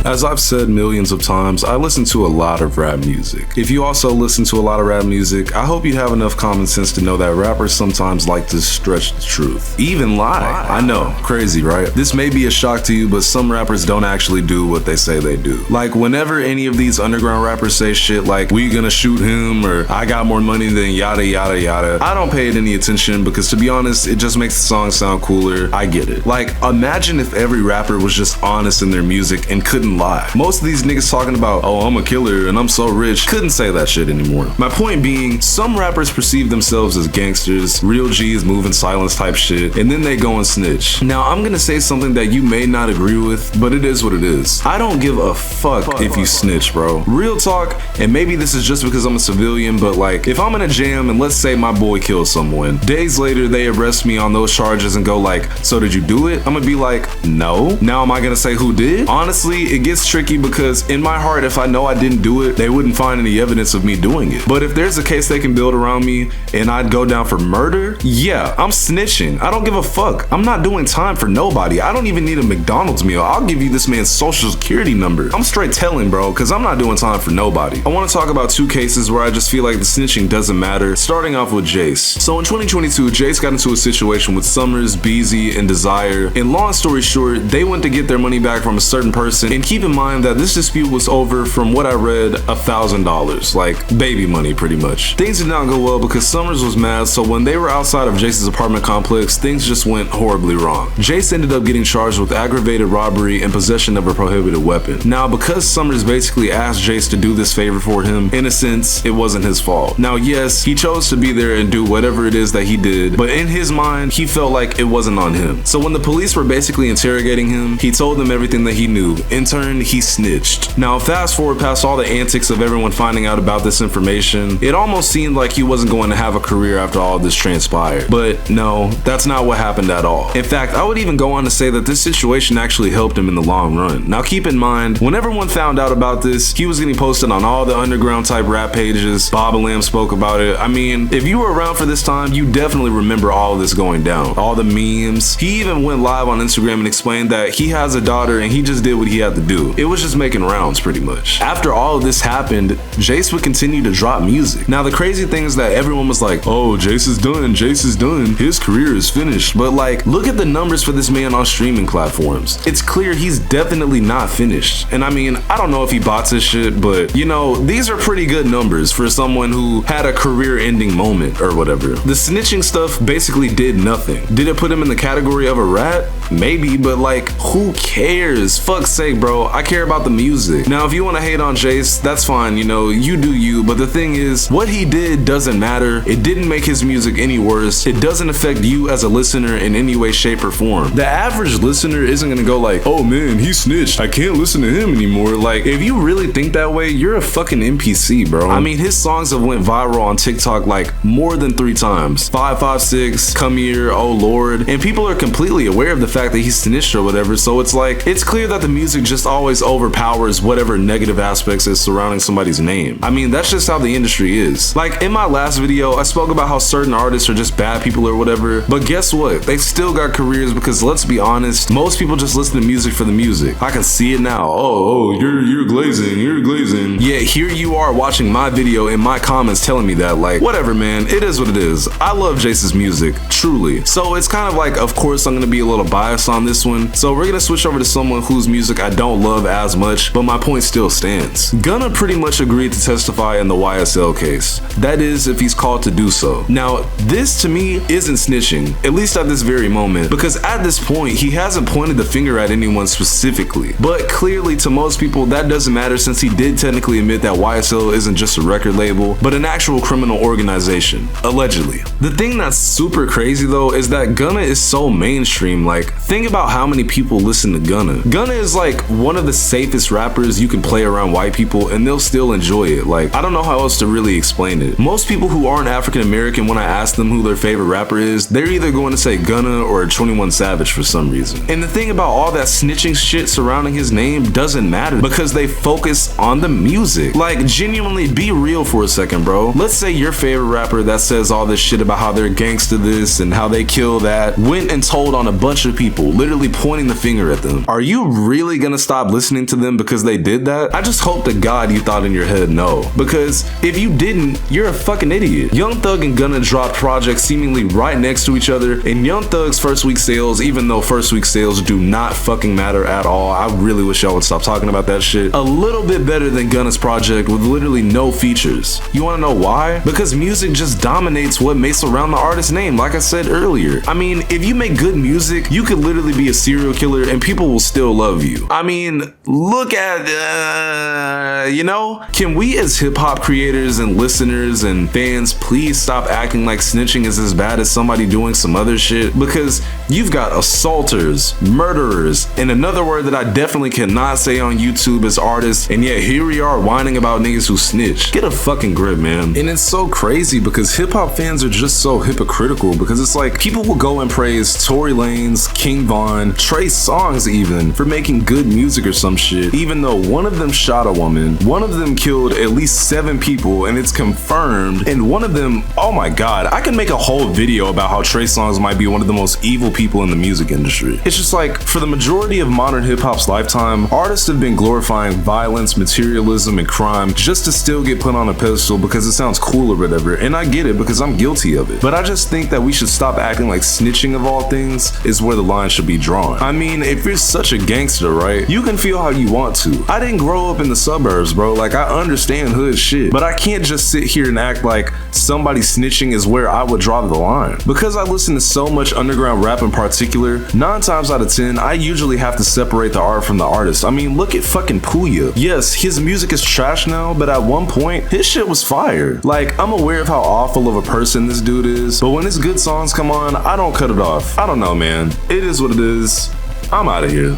As I've said millions of times, I listen to a lot of rap music. If you also listen to a lot of rap music, I hope you have enough common sense to know that rappers sometimes like to stretch the truth. Even lie. I know, crazy, right? This may be a shock to you, but some rappers don't actually do what they say they do. Like whenever any of these underground rappers say shit like, we gonna shoot him, or I got more money than yada yada yada, I don't pay it any attention because to be honest, it just makes the song sound cooler. I get it. Like imagine if every rapper was just honest in their music and couldn't lie. Most of these niggas talking about, oh, I'm a killer and I'm so rich, couldn't say that shit anymore. My point being, some rappers perceive themselves as gangsters, real G's moving silence type shit, and then they go and snitch. Now, I'm gonna say something that you may not agree with, but it is what it is. I don't give a fuck if you snitch, bro. Real talk, and maybe this is just because I'm a civilian, but like, if I'm in a jam and let's say my boy kills someone, days later they arrest me on those charges and go like, so did you do it? I'm gonna be like, no. Now am I gonna say who did? Honestly, it gets tricky because in my heart, if I know I didn't do it, they wouldn't find any evidence of me doing it. But if there's a case they can build around me and I'd go down for murder, yeah, I'm snitching. I don't give a fuck. I'm not doing time for nobody. I don't even need a McDonald's meal. I'll give you this man's social security number. I'm straight telling, bro, because I'm not doing time for nobody. I want to talk about two cases where I just feel like the snitching doesn't matter, starting off with Jace. So in 2022, Jace got into a situation with Summers, Beezy, and Desire, and long story short, they went to get their money back from a certain person, and keep in mind that this dispute was over, from what I read, $1,000, like baby money pretty much. Things did not go well because Summers was mad, so when they were outside of Jace's apartment complex, things just went horribly wrong. Jace ended up getting charged with aggravated robbery and possession of a prohibited weapon. Now, because Summers basically asked Jace to do this favor for him, in a sense, it wasn't his fault. Now, yes, he chose to be there and do whatever it is that he did, but in his mind, he felt like it wasn't on him. So when the police were basically interrogating him, he told them everything that he knew. In turn, he snitched. Now, fast forward past all the antics of everyone finding out about this information, it almost seemed like he wasn't going to have a career after all this transpired. But no, that's not what happened at all. In fact, I would even go on to say that this situation actually helped him in the long run. Now, keep in mind, when everyone found out about this, he was getting posted on all the underground type rap pages. Bob and Lamb spoke about it. I mean, if you were around for this time, you definitely remember all of this going down. All the memes. He even went live on Instagram and explained that he has a daughter and he just did what he had to do. It was just making rounds pretty much. After all of this happened, Jace would continue to drop music. Now the crazy thing is that everyone was like, oh, Jace is done, Jace is done, his career is finished. But like, look at the numbers for this man on streaming platforms. It's clear he's definitely not finished. And I mean, I don't know if he bots his shit, but you know, these are pretty good numbers for someone who had a career ending moment or whatever. The snitching stuff basically did nothing. Did it put him in the category of a rat? Maybe, but like, who cares? Fuck's sake, bro. I care about the music. Now, if you want to hate on Jace, that's fine, you know, you do you, but the thing is, what he did doesn't matter. It didn't make his music any worse. It doesn't affect you as a listener in any way, shape, or form. The average listener isn't gonna go like, oh man, he snitched, I can't listen to him anymore. Like, if you really think that way, you're a fucking NPC, bro. I mean, his songs have went viral on TikTok like more than 3 times. 556, Come Here, Oh Lord, and people are completely aware of the fact that he snitched or whatever, so it's like, it's clear that the music just always overpowers whatever negative aspects is surrounding somebody's name. I mean, that's just how the industry is. Like, in my last video, I spoke about how certain artists are just bad people or whatever, but guess what? They still got careers because, let's be honest, most people just listen to music for the music. I can see it now. Oh, you're glazing. Yet here you are watching my video in my comments telling me that, like, whatever, man, it is what it is. I love Jace's music, truly. So it's kind of like, of course, I'm gonna be a little biased on this one, so we're gonna switch over to someone whose music I don't love as much, but my point still stands. Gunna pretty much agreed to testify in the YSL case. That is, if he's called to do so. Now, this to me isn't snitching, at least at this very moment, because at this point, he hasn't pointed the finger at anyone specifically. But clearly, to most people, that doesn't matter since he did technically admit that YSL isn't just a record label, but an actual criminal organization, allegedly. The thing that's super crazy though is that Gunna is so mainstream. Like, think about how many people listen to Gunna. Gunna is like one of the safest rappers you can play around white people and they'll still enjoy it. Like, I don't know how else to really explain it. Most people who aren't African American, when I ask them who their favorite rapper is, they're either going to say Gunna or 21 Savage for some reason. And the thing about all that snitching shit surrounding his name doesn't matter because they focus on the music. Like, genuinely be real for a second, bro. Let's say your favorite rapper that says all this shit about how they're gangsta this and how they kill that went and told on a bunch of people people, literally pointing the finger at them. Are you really gonna stop listening to them because they did that? I just hope to God you thought in your head no. Because if you didn't, you're a fucking idiot. Young Thug and Gunna dropped projects seemingly right next to each other, and Young Thug's first week sales, even though first week sales do not fucking matter at all, I really wish y'all would stop talking about that shit, a little bit better than Gunna's project with literally no features. You wanna know why? Because music just dominates what makes around the artist's name, like I said earlier. I mean, if you make good music, you could literally be a serial killer and people will still love you. I mean, look at, you know? Can we as hip-hop creators and listeners and fans please stop acting like snitching is as bad as somebody doing some other shit? Because you've got assaulters, murderers, and another word that I definitely cannot say on YouTube as artists, and yet here we are whining about niggas who snitch. Get a fucking grip, man. And it's so crazy because hip-hop fans are just so hypocritical, because it's like people will go and praise Tory Lanez, King Von, Trey Songz even for making good music or some shit, even though one of them shot a woman, one of them killed at least 7 people and it's confirmed, and one of them, oh my god, I can make a whole video about how Trey Songz might be one of the most evil people in the music industry. It's just like, for the majority of modern hip-hop's lifetime, artists have been glorifying violence, materialism, and crime just to still get put on a pedestal because it sounds cool or whatever, and I get it because I'm guilty of it. But I just think that we should stop acting like snitching of all things is where the line should be drawn. I mean, if you're such a gangster, right, you can feel how you want to. I didn't grow up in the suburbs, bro. Like, I understand hood shit, but I can't just sit here and act like somebody snitching is where I would draw the line. Because I listen to so much underground rap in particular, 9 times out of 10, I usually have to separate the art from the artist. I mean, look at fucking Puya. Yes, his music is trash now, but at one point, his shit was fire. Like, I'm aware of how awful of a person this dude is, but when his good songs come on, I don't cut it off. I don't know, man. It is what it is. I'm out of here.